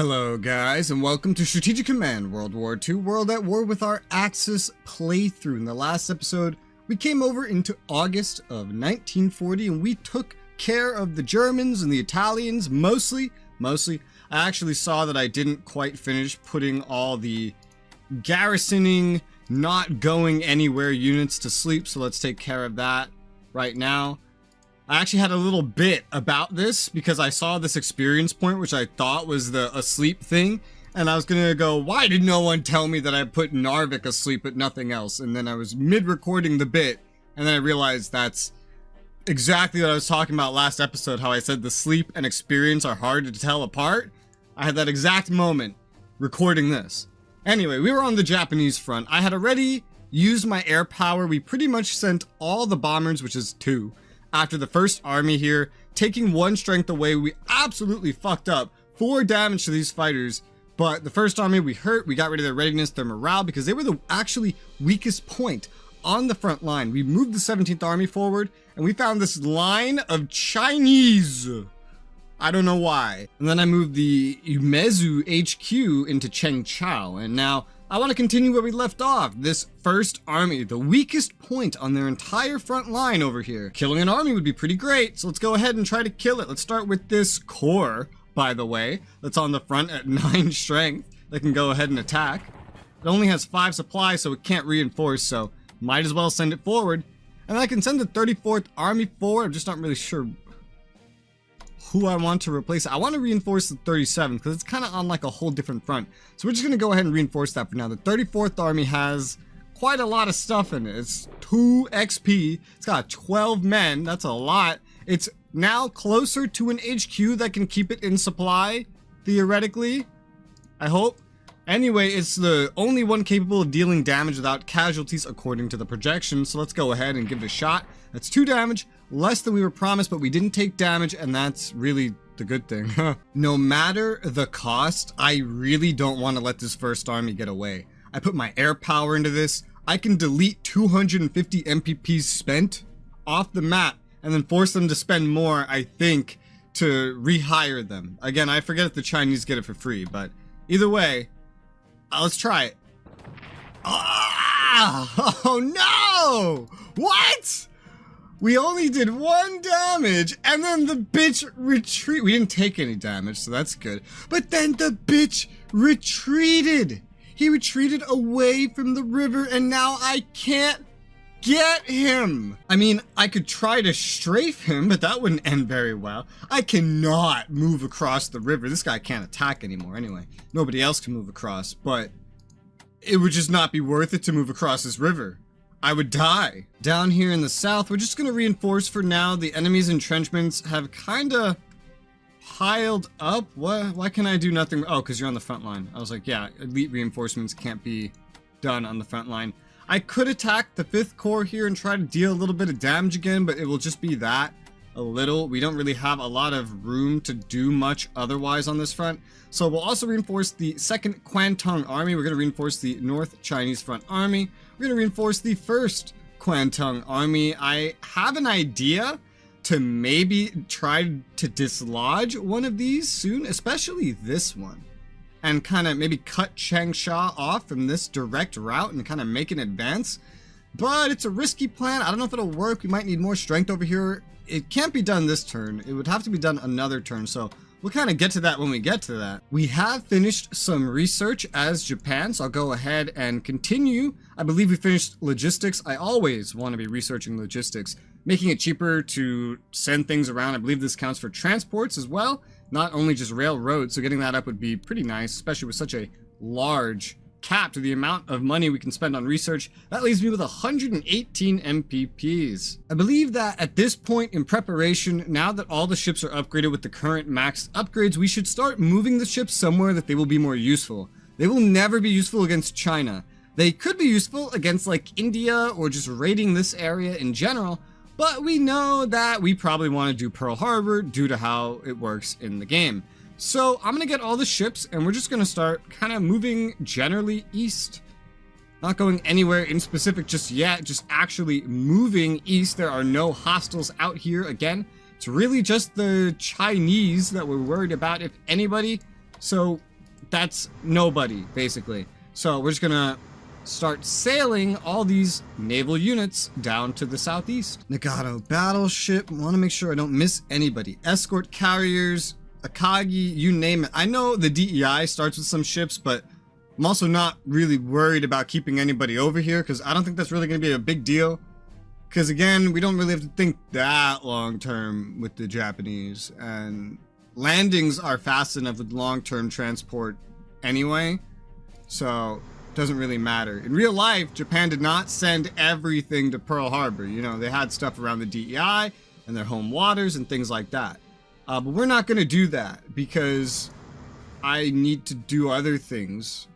Hello guys, and welcome to Strategic Command World War II, World at War with our Axis playthrough. In the last episode, we came over into August of 1940 and we took care of the Germans and the Italians, mostly. I actually saw that I didn't quite finish putting all the garrisoning, not going anywhere units to sleep, so let's take care of that right now. I actually had a little bit about this because I saw this experience point, which I thought was the asleep thing. And I was gonna go, why did no one tell me that I put Narvik asleep but nothing else? And then I was mid-recording the bit, and then I realized that's exactly what I was talking about last episode, how I said the sleep and experience are hard to tell apart. I had that exact moment recording this. Anyway, we were on the Japanese front. I had already used my air power. We pretty much sent all the bombers, which is 2, after the first army here, taking 1 strength away. We absolutely fucked up. 4 damage to these fighters, but the first army we hurt. We got rid of their readiness, their morale, because they were the actually weakest point on the front line. We moved the 17th Army forward, and we found this line of Chinese. I don't know why. And then I moved the Umezu HQ into Chengchao, and now I want to continue where we left off. This first army, the weakest point on their entire front line over here. Killing an army would be pretty great, so let's go ahead and try to kill it. Let's start with this corps, by the way, that's on the front at 9 strength. That can go ahead and attack. It only has 5 supply, so it can't reinforce, so might as well send it forward. And I can send the 34th Army forward. I'm just not really sure who I want to replace. I want to reinforce the 37th because it's kind of on like a whole different front. So we're just going to go ahead and reinforce that for now. The 34th Army has quite a lot of stuff in it. It's 2 XP. It's got 12 men. That's a lot. It's now closer to an HQ that can keep it in supply, theoretically. I hope. Anyway, it's the only one capable of dealing damage without casualties according to the projection. So let's go ahead and give it a shot. That's 2 damage. Less than we were promised, but we didn't take damage, and that's really the good thing. No matter the cost, I really don't want to let this first army get away. I put my air power into this. I can delete 250 MPPs spent off the map and then force them to spend more, I think, to rehire them. Again, I forget if the Chinese get it for free, but either way, let's try it. Oh no! What? We only did 1 damage, and then the bitch retreat. We didn't take any damage, so that's good. But then the bitch retreated. He retreated away from the river, and now I can't get him. I mean, I could try to strafe him, but that wouldn't end very well. I cannot move across the river. This guy can't attack anymore anyway. Nobody else can move across, but it would just not be worth it to move across this river. I would die. Down here in the south, we're just going to reinforce for now. The enemy's entrenchments have kind of piled up. What? Why can I do nothing? Oh, because you're on the front line. I was like, yeah, elite reinforcements can't be done on the front line. I could attack the 5th Corps here and try to deal a little bit of damage again, but it will just be that. A little. We don't really have a lot of room to do much otherwise on this front. So we'll also reinforce the 2nd Kwantung Army. We're going to reinforce the North Chinese Front Army. We're going to reinforce the 1st Kwantung Army. I have an idea to maybe try to dislodge one of these soon, especially this one, and kind of maybe cut Changsha off from this direct route and kind of make an advance. But it's a risky plan. I don't know if it'll work. We might need more strength over here. It can't be done this turn. It would have to be done another turn, so we'll kind of get to that when we get to that. We have finished some research as Japan, so I'll go ahead and continue. I believe we finished logistics. I always want to be researching logistics, making it cheaper to send things around. I believe this counts for transports as well, not only just railroads, so getting that up would be pretty nice, especially with such a large cap to the amount of money we can spend on research. That leaves me with 118 MPPs. I believe that at this point in preparation, now that all the ships are upgraded with the current maxed upgrades, we should start moving the ships somewhere that they will be more useful. They will never be useful against China. They could be useful against like India or just raiding this area in general, but we know that we probably want to do Pearl Harbor due to how it works in the game. So I'm going to get all the ships and we're just going to start kind of moving generally east. Not going anywhere in specific just yet, just actually moving east. There are no hostiles out here. Again, it's really just the Chinese that we're worried about, if anybody. So that's nobody, basically. So we're just gonna start sailing all these naval units down to the southeast. Nagato battleship. Want to make sure I don't miss anybody. Escort carriers, Akagi, you name it. I know the DEI starts with some ships, but I'm also not really worried about keeping anybody over here because I don't think that's really going to be a big deal. Because again, we don't really have to think that long term with the Japanese, and landings are fast enough with long-term transport anyway, so it doesn't really matter. In real life, Japan did not send everything to Pearl Harbor. You know, they had stuff around the DEI and their home waters and things like that. But we're not going to do that because I need to do other things.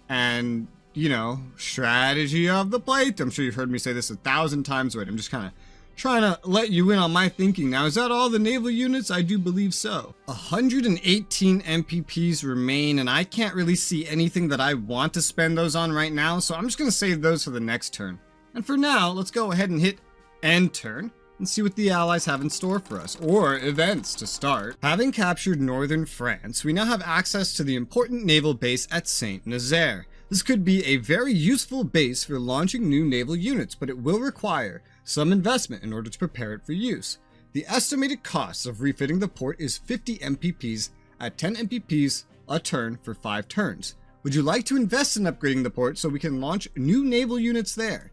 And, you know, strategy of the plate. I'm sure you've heard me say this 1,000 times already. I'm just kind of trying to let you in on my thinking. Now, is that all the naval units? I do believe so. 118 MPPs remain, and I can't really see anything that I want to spend those on right now, so I'm just going to save those for the next turn. And for now, let's go ahead and hit end turn and see what the Allies have in store for us, or events to start. Having captured northern France, we now have access to the important naval base at Saint-Nazaire. This could be a very useful base for launching new naval units, but it will require some investment in order to prepare it for use. The estimated cost of refitting the port is 50 MPPs at 10 MPPs a turn for 5 turns. Would you like to invest in upgrading the port so we can launch new naval units there?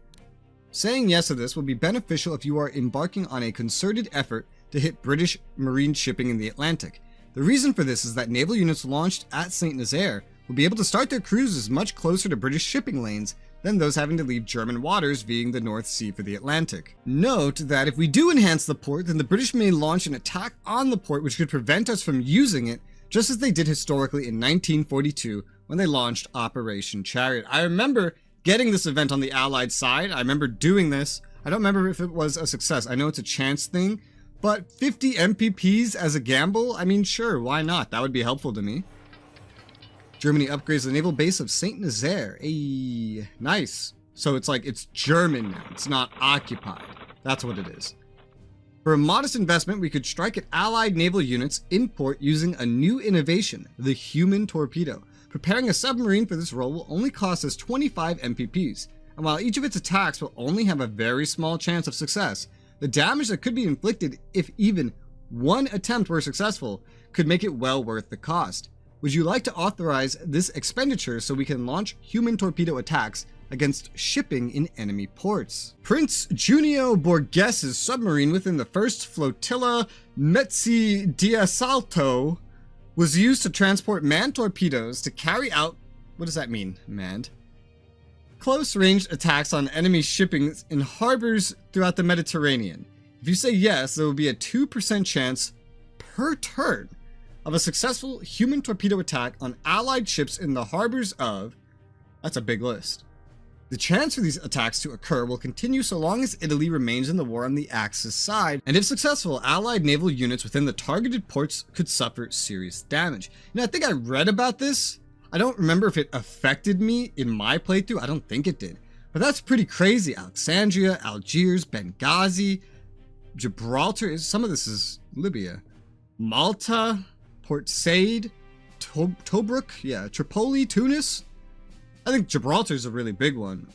Saying yes to this will be beneficial if you are embarking on a concerted effort to hit British marine shipping in the Atlantic. The reason for this is that naval units launched at Saint-Nazaire will be able to start their cruises much closer to British shipping lanes than those having to leave German waters via the North Sea for the Atlantic. Note that if we do enhance the port, then the British may launch an attack on the port which could prevent us from using it, just as they did historically in 1942 when they launched Operation Chariot. I remember getting this event on the Allied side. I remember doing this. I don't remember if it was a success. I know it's a chance thing, but 50 MPPs as a gamble? I mean, sure, why not? That would be helpful to me. Germany upgrades the naval base of Saint-Nazaire. Hey, nice. So it's like it's German now. It's not occupied. That's what it is. For a modest investment, we could strike at Allied naval units in port using a new innovation, the human torpedo. Preparing a submarine for this role will only cost us 25 MPPs, and while each of its attacks will only have a very small chance of success, the damage that could be inflicted if even one attempt were successful could make it well worth the cost. Would you like to authorize this expenditure so we can launch human torpedo attacks against shipping in enemy ports? Prince Junio Borghese' submarine within the first flotilla Mezzi di Assalto was used to transport manned torpedoes to carry out, what does that mean, manned? Close-range attacks on enemy shipping in harbors throughout the Mediterranean. If you say yes, there will be a 2% chance per turn of a successful human torpedo attack on Allied ships in the harbors of, that's a big list. The chance for these attacks to occur will continue so long as Italy remains in the war on the Axis side, and if successful, Allied naval units within the targeted ports could suffer serious damage. You know, I think I read about this. I don't remember if it affected me in my playthrough. I don't think it did. But that's pretty crazy. Alexandria, Algiers, Benghazi, Gibraltar, some of this is Libya, Malta, Port Said, Tobruk, yeah, Tripoli, Tunis. I think Gibraltar's a really big one.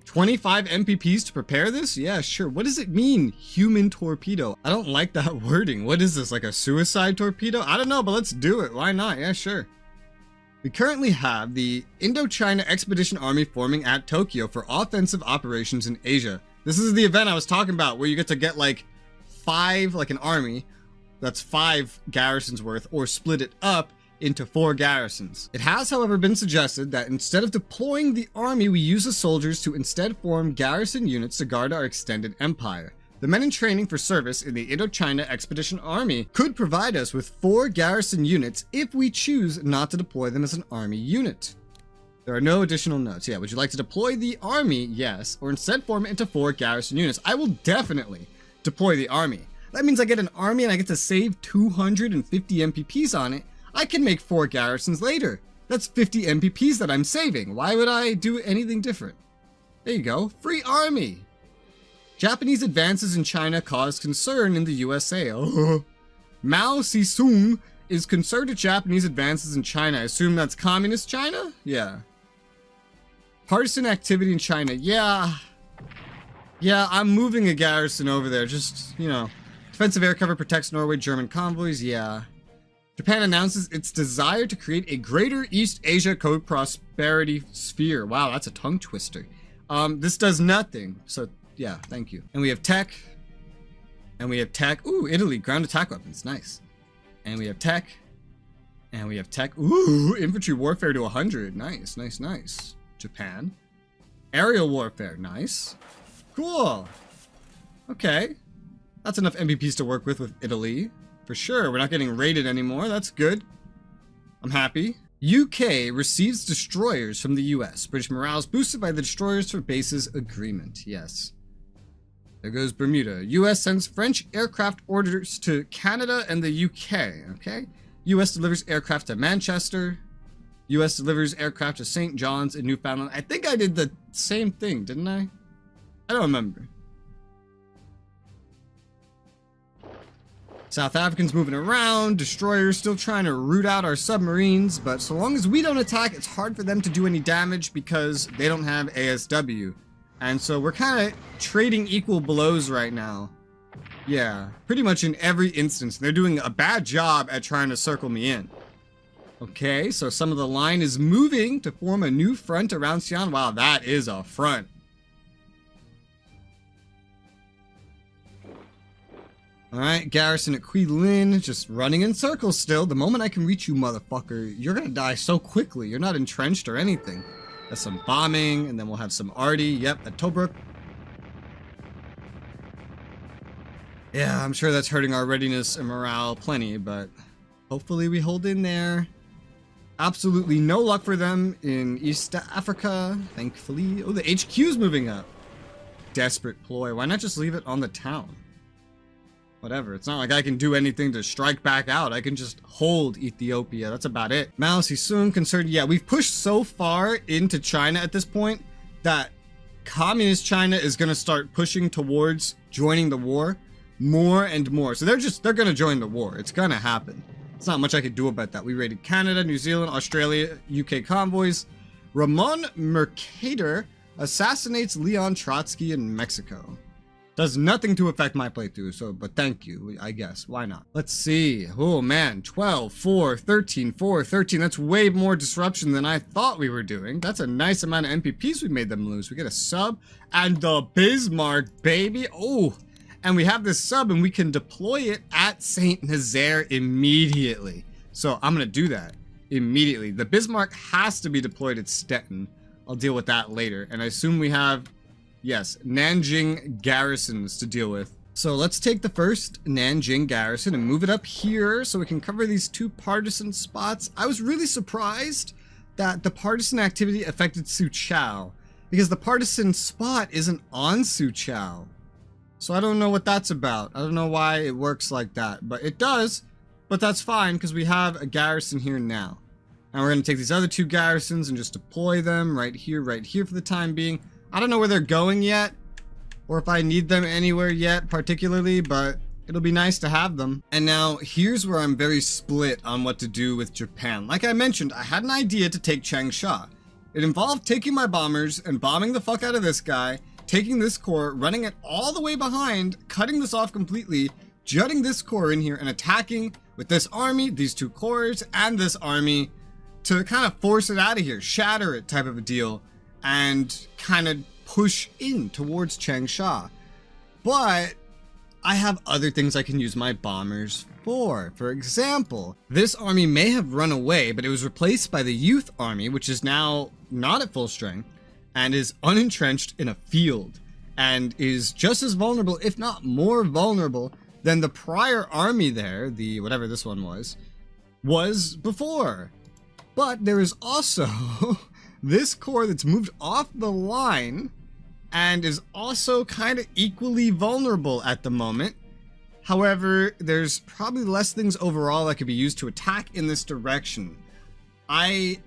25 MPPs to prepare this? Yeah, sure. What does it mean, human torpedo? I don't like that wording. What is this, like a suicide torpedo? I don't know, but let's do it. Why not? Yeah, sure. We currently have the Indochina Expedition Army forming at Tokyo for offensive operations in Asia. This is the event I was talking about where you get to get like 5, like an army, that's 5 garrisons worth, or split it up into 4 garrisons. It has, however, been suggested that instead of deploying the army, we use the soldiers to instead form garrison units to guard our extended empire. The men in training for service in the Indochina Expedition Army could provide us with 4 garrison units if we choose not to deploy them as an army unit. There are no additional notes. Yeah, would you like to deploy the army? Yes, or instead form it into 4 garrison units. I will definitely deploy the army. That means I get an army and I get to save 250 MPPs on it. I can make 4 garrisons later. That's 50 MPPs that I'm saving. Why would I do anything different? There you go. Free army. Japanese advances in China caused concern in the USA. Oh. Mao Zedong is concerned at Japanese advances in China. I assume that's communist China? Yeah. Partisan activity in China. Yeah. Yeah, I'm moving a garrison over there. Just, you know. Defensive air cover protects Norway, German convoys. Yeah. Japan announces its desire to create a greater East Asia co-prosperity sphere. Wow, that's a tongue twister. This does nothing. So, yeah, thank you. And we have tech. And we have tech. Ooh, Italy, ground attack weapons. Nice. And we have tech. And we have tech. Ooh, infantry warfare to 100. Nice, nice, nice. Japan. Aerial warfare. Nice. Cool. Okay. That's enough MPPs to work with Italy. For sure. We're not getting raided anymore. That's good. I'm happy. UK receives destroyers from the US. British morale is boosted by the destroyers for bases agreement. Yes. There goes Bermuda. US sends French aircraft orders to Canada and the UK. Okay. US delivers aircraft to Manchester. US delivers aircraft to St. John's in Newfoundland. I think I did the same thing, didn't I? I don't remember. South Africans moving around, destroyers still trying to root out our submarines, but so long as we don't attack, it's hard for them to do any damage because they don't have ASW. And so we're kind of trading equal blows right now. Yeah, pretty much in every instance. They're doing a bad job at trying to circle me in. Okay, so some of the line is moving to form a new front around Xi'an. Wow, that is a front. Alright, garrison at Quy Linh, just running in circles still. The moment I can reach you, motherfucker, you're gonna die so quickly. You're not entrenched or anything. That's some bombing, and then we'll have some arty. Yep, at Tobruk. Yeah, I'm sure that's hurting our readiness and morale plenty, but hopefully we hold in there. Absolutely no luck for them in East Africa, thankfully. Oh, the HQ's moving up. Desperate ploy. Why not just leave it on the town? Whatever, it's not like I can do anything to strike back out. I can just hold Ethiopia. That's about it. Mao Zedong concerned. Yeah, we've pushed so far into China at this point that communist China is going to start pushing towards joining the war more and more. So they're going to join the war. It's going to happen. It's not much I could do about that. We raided Canada, New Zealand, Australia, UK convoys. Ramon Mercader assassinates Leon Trotsky in Mexico. Does nothing to affect my playthrough, so, but thank you, I guess. Why not? Let's see. Oh, man. 12, 4, 13, 4, 13. That's way more disruption than I thought we were doing. That's a nice amount of MPPs we made them lose. We get a sub and the Bismarck, baby. Oh, and we have this sub and we can deploy it at St. Nazaire immediately. So I'm going to do that immediately. The Bismarck has to be deployed at Stettin. I'll deal with that later. And I assume we have... yes, Nanjing garrisons to deal with. So let's take the first Nanjing garrison and move it up here so we can cover these two partisan spots. I was really surprised that the partisan activity affected Suqiao because the partisan spot isn't on Suqiao. So I don't know what that's about. I don't know why it works like that, but it does. But that's fine because we have a garrison here now. And we're going to take these other two garrisons and just deploy them right here for the time being. I don't know where they're going yet, or if I need them anywhere yet particularly, but it'll be nice to have them. And now, here's where I'm very split on what to do with Japan. Like I mentioned, I had an idea to take Changsha. It involved taking my bombers and bombing the fuck out of this guy, taking this corps, running it all the way behind, cutting this off completely, jutting this corps in here, and attacking with this army, these two corps, and this army to kind of force it out of here, shatter it type of a deal, and kind of push in towards Changsha. But I have other things I can use my bombers for. For example, this army may have run away, but it was replaced by the youth army, which is now not at full strength and is unentrenched in a field and is just as vulnerable, if not more vulnerable, than the prior army there, the whatever this one was before. But there is also this corps that's moved off the line and is also kind of equally vulnerable at the moment. However, there's probably less things overall that could be used to attack in this direction. I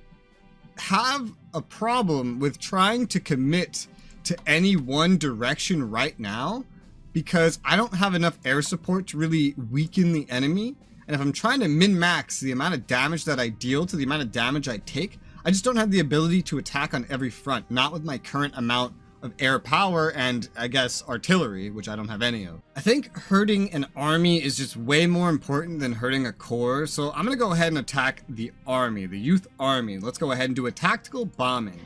have a problem with trying to commit to any one direction right now because I don't have enough air support to really weaken the enemy. and if I'm trying to min-max the amount of damage that I deal to the amount of damage I take, I just don't have the ability to attack on every front, not with my current amount of air power and, I guess, artillery, which I don't have any of. I think hurting an army is just way more important than hurting a corps, so I'm gonna go ahead and attack the army, the youth army. Let's go ahead and do a tactical bombing.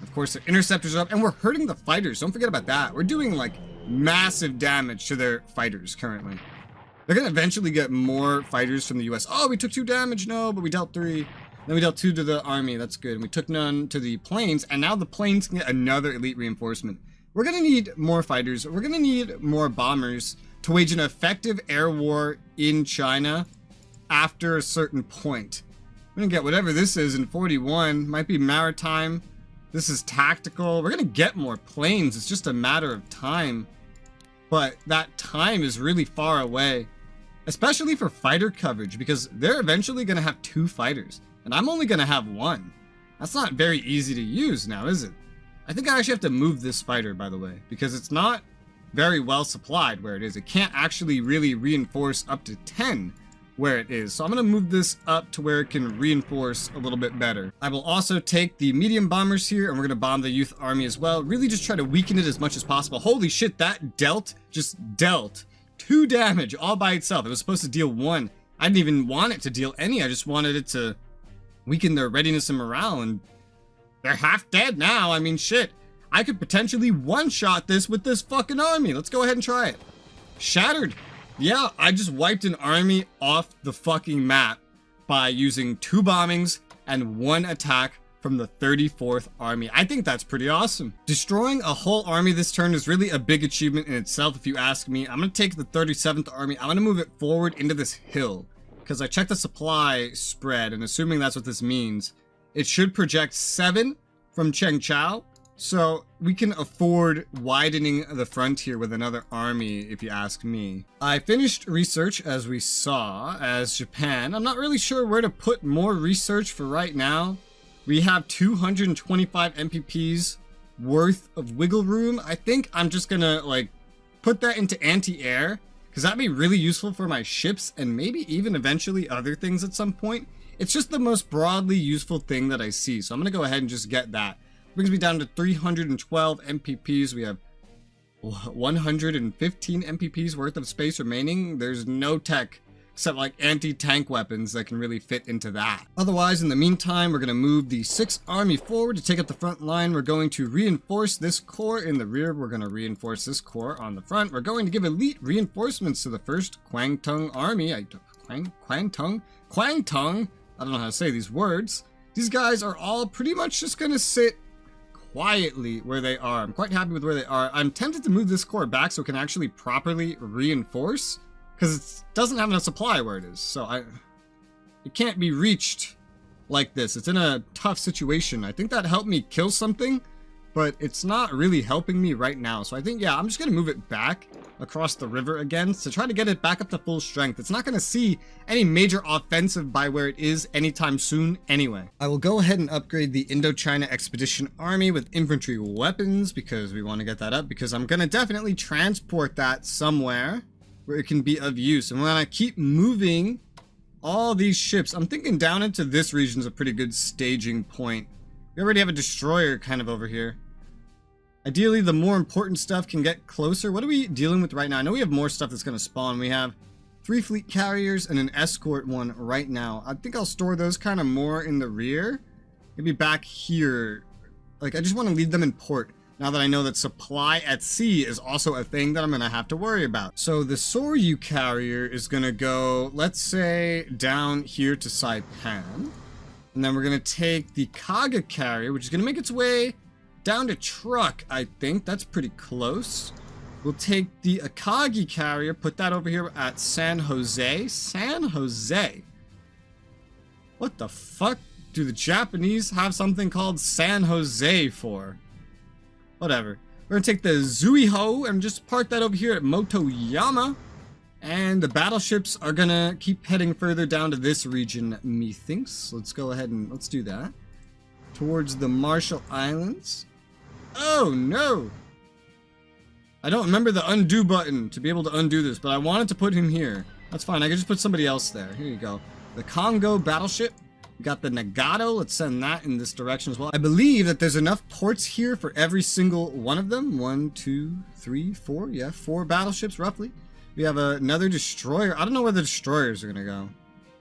Of course, their interceptors are up, and we're hurting the fighters. Don't forget about that. We're doing, like, massive damage to their fighters currently. They're gonna eventually get more fighters from the US. Oh, we took 2 damage, no, but we dealt 3. Then we dealt 2 to the army, that's good. And we took none to the planes, and now the planes can get another elite reinforcement. We're gonna need more fighters. We're gonna need more bombers to wage an effective air war in China after a certain point. We're gonna get whatever this is in 41. Might be maritime. This is tactical. We're gonna get more planes. It's just a matter of time. But that time is really far away. Especially for fighter coverage, because they're eventually gonna have 2 fighters. And I'm only gonna have 1. That's not very easy to use now, is it? I think I actually have to move this fighter, by the way, because it's not very well supplied where it is. It can't actually really reinforce up to 10 where it is. So I'm gonna move this up to where it can reinforce a little bit better. I will also take the medium bombers here, and we're gonna bomb the youth army as well. Really just try to weaken it as much as possible. Holy shit, that just dealt 2 damage all by itself. It was supposed to deal 1. I didn't even want it to deal any. I just wanted it to weaken their readiness and morale, and they're half dead now. I mean, shit. I could potentially one-shot this with this fucking army. Let's go ahead and try it. Shattered. Yeah, I just wiped an army off the fucking map by using 2 bombings and 1 attack from the 34th Army. I think that's pretty awesome. Destroying a whole army this turn is really a big achievement in itself, if you ask me. I'm going to take the 37th Army. I'm going to move it forward into this hill, because I checked the supply spread, and assuming that's what this means, it should project 7 from Chengchao. So we can afford widening the frontier with another army, if you ask me. I finished research, as we saw, as Japan. I'm not really sure where to put more research for right now. We have 225 MPPs worth of wiggle room. I think I'm just gonna, like, put that into anti-air, because that'd be really useful for my ships, and maybe even eventually other things at some point. It's just the most broadly useful thing that I see, so I'm gonna go ahead and just get that. Brings me down to 312 MPPs. We have 115 MPPs worth of space remaining. There's no tech except like anti-tank weapons that can really fit into that. Otherwise, in the meantime, we're going to move the 6th Army forward to take up the front line. We're going to reinforce this corps in the rear. We're going to reinforce this corps on the front. We're going to give elite reinforcements to the 1st Kwangtung Army. Kwangtung? I don't know how to say these words. These guys are all pretty much just going to sit quietly where they are. I'm quite happy with where they are. I'm tempted to move this corps back so it can actually properly reinforce, because it doesn't have enough supply where it is. So it can't be reached like this. It's in a tough situation. I think that helped me kill something, but it's not really helping me right now. So I think, yeah, I'm just going to move it back across the river again to try to get it back up to full strength. It's not going to see any major offensive by where it is anytime soon anyway. I will go ahead and upgrade the Indochina Expedition Army with infantry weapons, because we want to get that up, because I'm going to definitely transport that somewhere where it can be of use. And when I keep moving all these ships, I'm thinking down into this region is a pretty good staging point. We already have a destroyer kind of over here. Ideally, the more important stuff can get closer. What are we dealing with right now? I know we have more stuff that's going to spawn. We have 3 fleet carriers and an escort one right now. I think I'll store those kind of more in the rear. Maybe back here. Like, I just want to leave them in port, now that I know that supply at sea is also a thing that I'm going to have to worry about. So the Soryu carrier is going to go, let's say, down here to Saipan. And then we're going to take the Kaga carrier, which is going to make its way down to Truk, I think. That's pretty close. We'll take the Akagi carrier, put that over here at San Jose. San Jose? What the fuck do the Japanese have something called San Jose for? Whatever. We're gonna take the Zuiho and just park that over here at Motoyama. And the battleships are gonna keep heading further down to this region, methinks. Let's go ahead and let's do that. Towards the Marshall Islands. Oh no! I don't remember the undo button to be able to undo this, but I wanted to put him here. That's fine. I can just put somebody else there. Here you go. The Congo battleship. We got the Nagato. Let's send that in this direction as well. I believe that there's enough ports here for every single one of them. 1, 2, 3, 4. Yeah, 4 battleships roughly. We have another destroyer. I don't know where the destroyers are gonna go.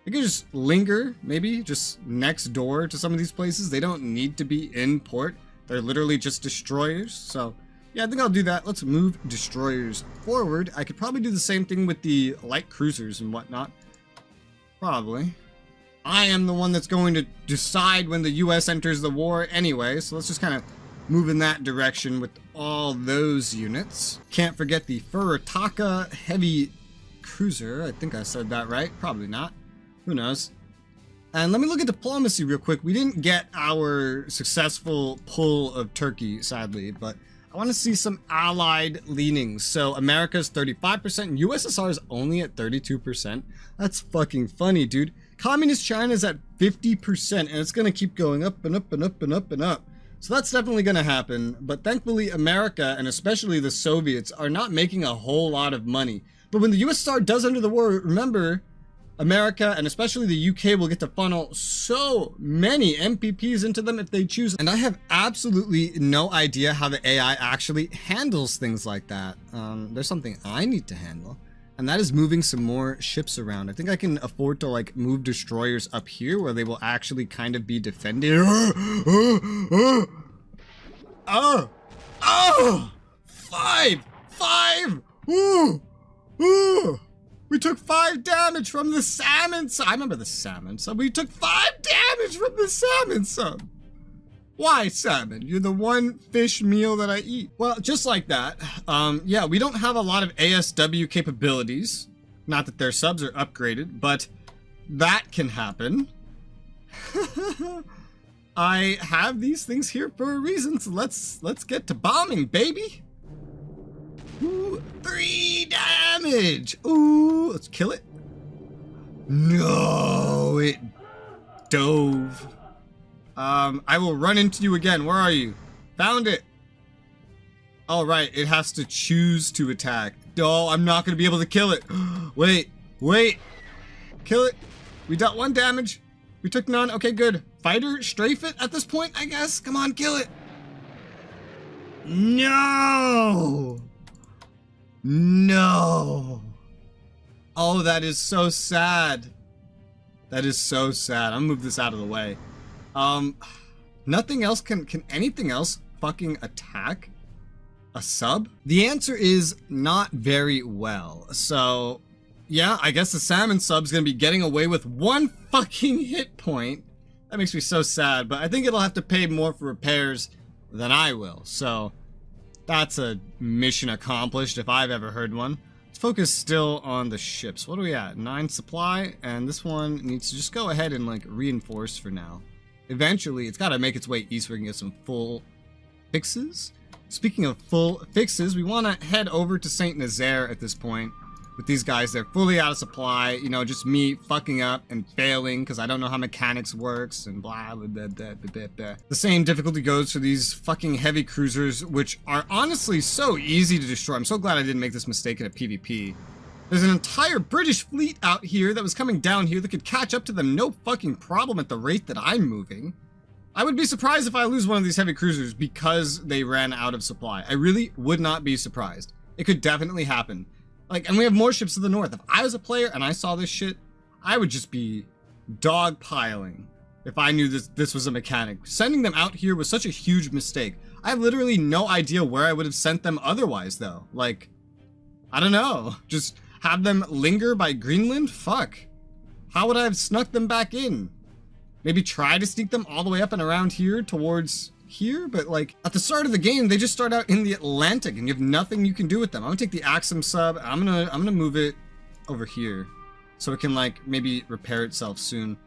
They could just linger, maybe, just next door to some of these places. They don't need to be in port. They're literally just destroyers. So, yeah, I think I'll do that. Let's move destroyers forward. I could probably do the same thing with the light cruisers and whatnot. Probably. I am the one that's going to decide when the US enters the war anyway, so let's just kind of move in that direction with all those units. Can't forget the Furitaka heavy cruiser. I think I said that right. Probably not. Who knows? And let me look at diplomacy real quick. We didn't get our successful pull of Turkey, sadly, but I want to see some allied leanings. So America's 35% and USSR is only at 32%. That's fucking funny, dude. Communist China is at 50% and it's going to keep going up and up and up and up and up. So that's definitely going to happen. But thankfully America and especially the Soviets are not making a whole lot of money. But when the USSR does enter the war, remember, America and especially the UK will get to funnel so many MPPs into them if they choose. And I have absolutely no idea how the AI actually handles things like that. There's something I need to handle. And that is moving some more ships around. I think I can afford to like move destroyers up here where they will actually kind of be defended. Five! We took 5 damage from the salmon sub. I remember the salmon sub. We took 5 damage from the salmon sub. Why salmon? You're the one fish meal that I eat. Well, just like that. Yeah, we don't have a lot of ASW capabilities. Not that their subs are upgraded, but that can happen. I have these things here for a reason, so let's get to bombing, baby. Ooh, 3 damage. Ooh, let's kill it. No, it dove. I will run into you again. Where are you? Found it. All right, it has to choose to attack. Oh, I'm not going to be able to kill it. Wait. Kill it. We dealt 1 damage. We took none. Okay, good. Fighter, strafe it at this point, I guess. Come on, kill it. No. Oh, that is so sad. That is so sad. I'm gonna move this out of the way. Nothing else can anything else fucking attack a sub? The answer is not very well. So, yeah, I guess the salmon sub's gonna be getting away with 1 fucking hit point. That makes me so sad, but I think it'll have to pay more for repairs than I will. So, that's a mission accomplished if I've ever heard one. Let's focus still on the ships. What are we at? 9 supply, and this one needs to just go ahead and like reinforce for now. Eventually, it's got to make its way east where we can get some full fixes. Speaking of full fixes, we want to head over to Saint Nazaire at this point. With these guys, they're fully out of supply. You know, just me fucking up and failing because I don't know how mechanics works and blah, blah, blah, blah, blah, blah. The same difficulty goes for these fucking heavy cruisers, which are honestly so easy to destroy. I'm so glad I didn't make this mistake in a PvP. There's an entire British fleet out here that was coming down here that could catch up to them no fucking problem at the rate that I'm moving. I would be surprised if I lose one of these heavy cruisers because they ran out of supply. I really would not be surprised. It could definitely happen. Like, and we have more ships to the north. If I was a player and I saw this shit, I would just be dogpiling if I knew this was a mechanic. Sending them out here was such a huge mistake. I have literally no idea where I would have sent them otherwise, though. Like, I don't know. Just have them linger by Greenland? Fuck. How would I have snuck them back in? Maybe try to sneak them all the way up and around here towards here, but like at the start of the game they just start out in the Atlantic and you have nothing you can do with them. I'm gonna take the Axum sub. I'm gonna move it over here so it can like maybe repair itself soon.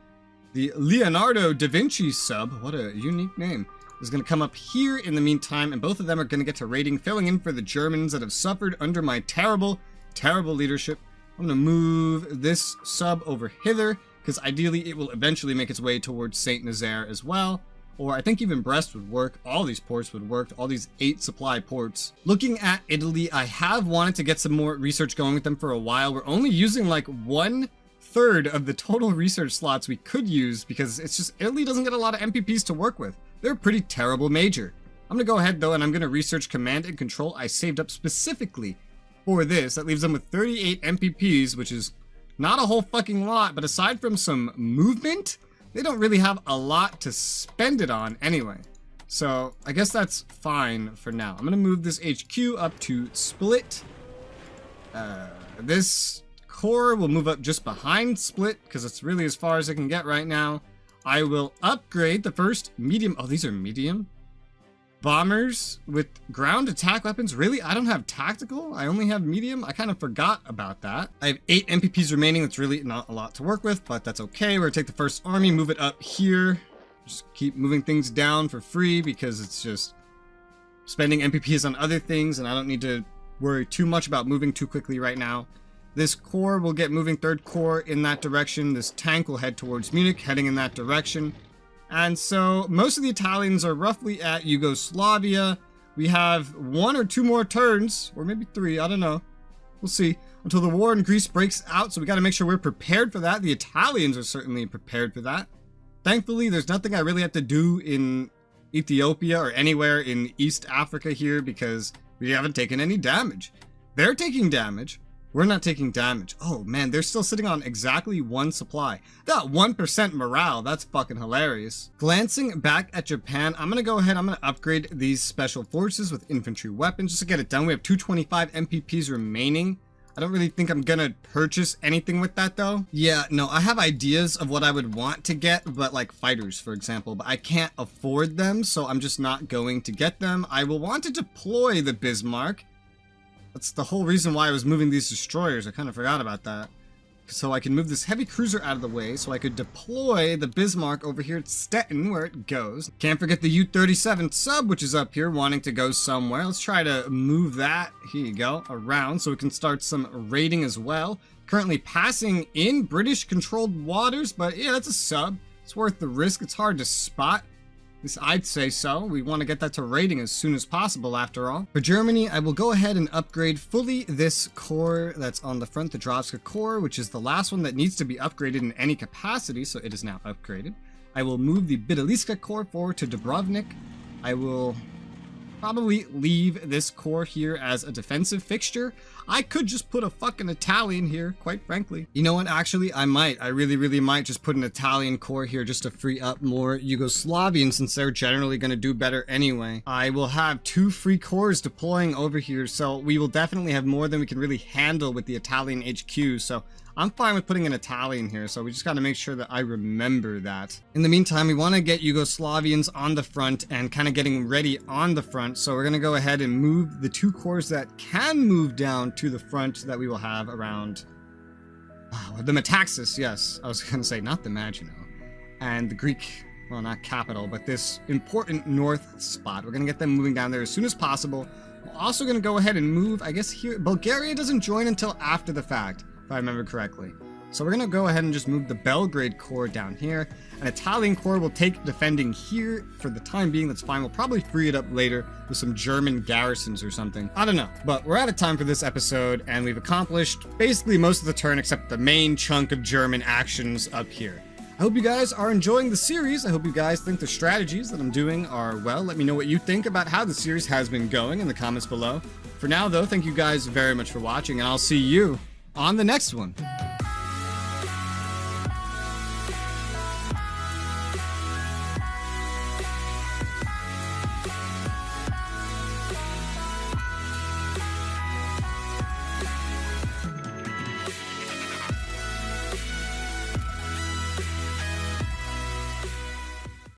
The Leonardo da Vinci sub, what a unique name, is gonna come up here in the meantime, and both of them are gonna get to raiding, filling in for the Germans that have suffered under my terrible leadership. I'm gonna move this sub over hither because ideally it will eventually make its way towards Saint Nazaire as well. or I think even Brest would work. All these ports would work, all these 8 supply ports. Looking at Italy, I have wanted to get some more research going with them for a while. We're only using like 1/3 of the total research slots we could use because it's just Italy doesn't get a lot of MPPs to work with. They're a pretty terrible major. I'm gonna go ahead though and I'm gonna research command and control. I saved up specifically for this. That leaves them with 38 MPPs, which is not a whole fucking lot, but aside from some movement, they don't really have a lot to spend it on anyway. So I guess that's fine for now. I'm gonna move this HQ up to Split. This core will move up just behind Split because it's really as far as I can get right now. I will upgrade the first medium. Oh, these are medium bombers with ground attack weapons. Really? I don't have tactical? I only have medium? I kind of forgot about that. I have 8 MPPs remaining. That's really not a lot to work with, but that's okay. We're gonna take the first army, move it up here. Just keep moving things down for free because it's just spending MPPs on other things and I don't need to worry too much about moving too quickly right now. This core will get moving, 3rd Corps in that direction. This tank will head towards Munich, heading in that direction. And so most of the Italians are roughly at Yugoslavia. We have 1 or 2 more turns, or maybe 3, I don't know. We'll see. Until the war in Greece breaks out, so we gotta make sure we're prepared for that. The Italians are certainly prepared for that. Thankfully, there's nothing I really have to do in Ethiopia or anywhere in East Africa here because we haven't taken any damage. They're taking damage. We're not taking damage. Oh man, they're still sitting on exactly 1 supply. That 1% morale, that's fucking hilarious. Glancing back at Japan, I'm gonna go ahead, I'm gonna upgrade these special forces with infantry weapons just to get it done. We have 225 MPPs remaining. I don't really think I'm gonna purchase anything with that though. Yeah, no, I have ideas of what I would want to get, but like fighters, for example, but I can't afford them, so I'm just not going to get them. I will want to deploy the Bismarck. That's the whole reason why I was moving these destroyers. I kind of forgot about that. So I can move this heavy cruiser out of the way so I could deploy the Bismarck over here at Stettin where it goes. Can't forget the U-37 sub, which is up here wanting to go somewhere. Let's try to move that, here you go, around so we can start some raiding as well. Currently passing in British controlled waters, but yeah, that's a sub. It's worth the risk. It's hard to spot. At least I'd say so. We want to get that to rating as soon as possible after all. For Germany, I will go ahead and upgrade fully this core that's on the front, the Drovska core, which is the last one that needs to be upgraded in any capacity, so it is now upgraded. I will move the Bidaliska core forward to Dubrovnik. I will probably leave this core here as a defensive fixture. I could just put a fucking Italian here, quite frankly. You know what, actually, I might. I really might just put an Italian core here just to free up more Yugoslavians since they're generally going to do better anyway. I will have 2 free cores deploying over here, so we will definitely have more than we can really handle with the Italian HQ, so I'm fine with putting an Italian here, so we just got to make sure that I remember that. In the meantime, we want to get Yugoslavians on the front and kind of getting ready on the front, so we're going to go ahead and move the 2 cores that can move down to the front that we will have around the Metaxas, yes. I was going to say, not the Maginot. And the Greek, well, not capital, but this important north spot. We're going to get them moving down there as soon as possible. We're also going to go ahead and move, I guess here, Bulgaria doesn't join until after the fact, if I remember correctly. So we're going to go ahead and just move the Belgrade Corps down here. An Italian Corps will take defending here for the time being. That's fine. We'll probably free it up later with some German garrisons or something. I don't know. But we're out of time for this episode, and we've accomplished basically most of the turn except the main chunk of German actions up here. I hope you guys are enjoying the series. I hope you guys think the strategies that I'm doing are well. Let me know what you think about how the series has been going in the comments below. For now, though, thank you guys very much for watching, and I'll see you on the next one.